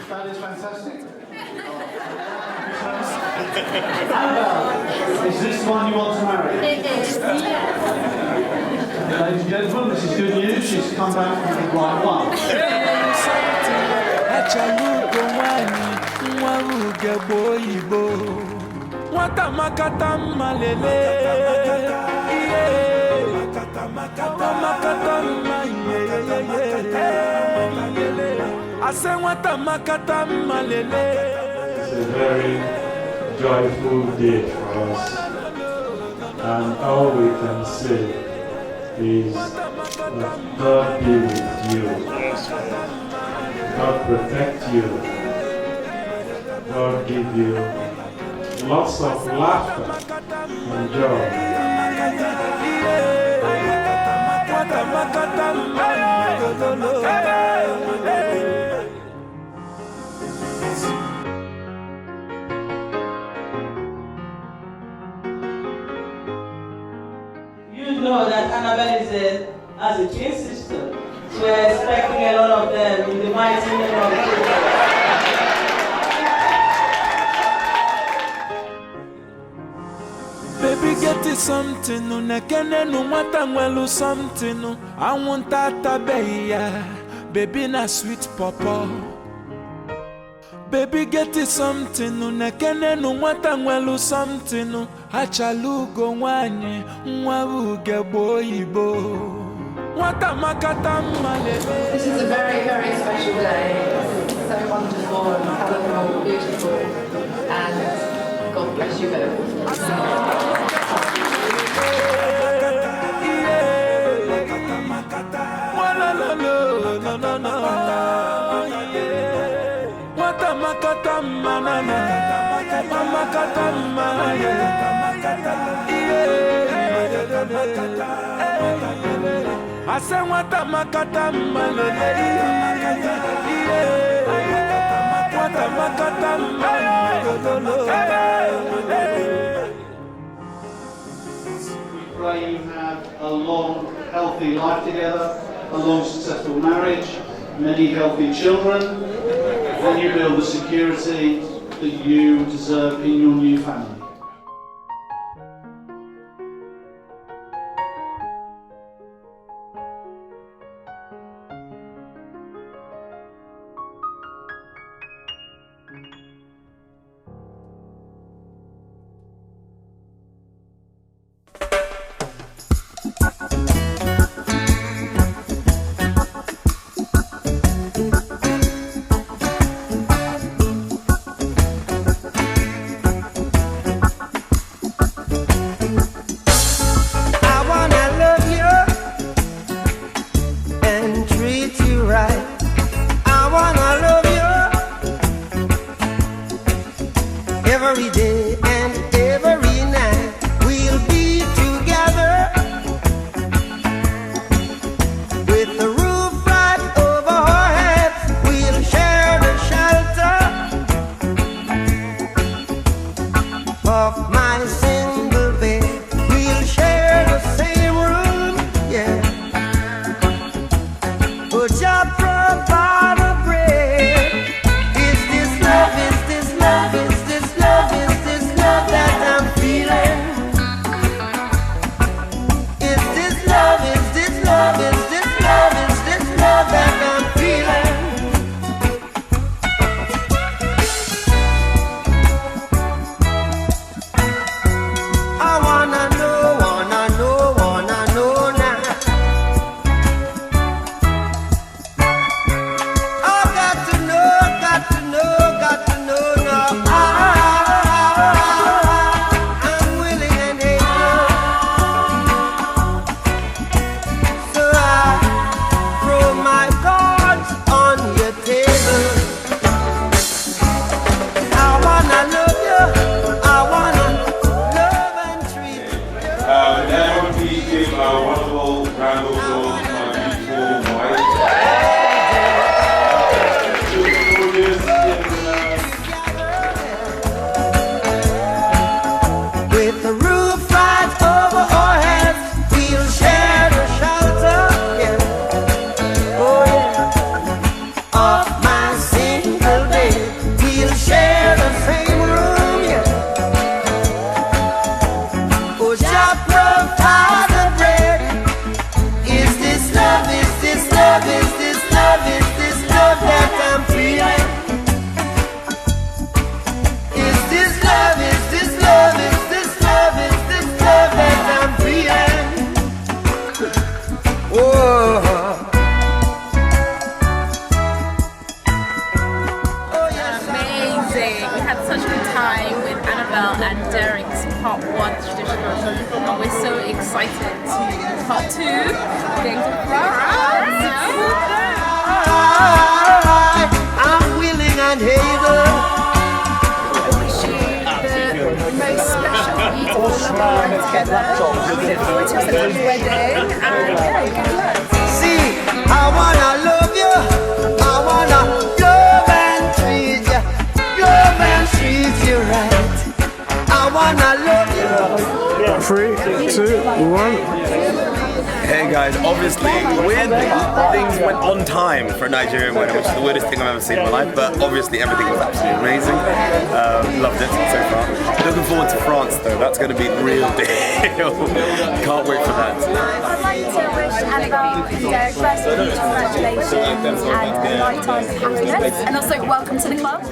That is fantastic. Annabelle, is this the one you want to marry? It is, yeah. Ladies and gentlemen, this is good news. She's come back with the right one. It's a very joyful day for us, and all we can say is that God be with you, God protect you, God give you lots of laughter and joy. You know that Annabelle has a twin sister. So we're expecting a lot of them in the mighty name of Jesus. Baby, get it something, no nekene no matangwelu something, no. I want tata beya, baby na sweet papa. Baby, get it something, no nekene no matangwelu something, no. Hachalugo wanye, mwabuge boyibo. This is a very, very special day. It's so wonderful and colourful, beautiful, and God bless you both. I say what a makata malele, what a makata malele. We pray you have a long, healthy life together, a long, successful marriage, many healthy children, and you build the security that you deserve in your new family. Every day and every night we'll be together with the roof right over our heads. We'll share the shelter of my single bed. We'll share the same room, yeah. Put your provide a bread. Is this love? Is this love? Is this love? Is this We had such a good time with Annabelle and Derek's part 1 traditional, and we're so excited to part 2. Going to France. I'm willing and able. I wish you the most special, beautiful, lovely life together. Look forward to such a wedding, and yeah, good luck. See, I wanna love you. I wanna love and treat you. Love and treat you right. I wanna love you. 3, 2, 1. Hey guys, obviously, weirdly, things went on time for a Nigerian wedding, which is the weirdest thing I've ever seen in my life, but obviously everything was absolutely amazing. Loved it so far. Looking forward to France though, that's going to be the real deal. Can't wait for that. I'd like to wish Annabelle and Derek first of all, congratulations and a lifetime of happiness, and also welcome to the club.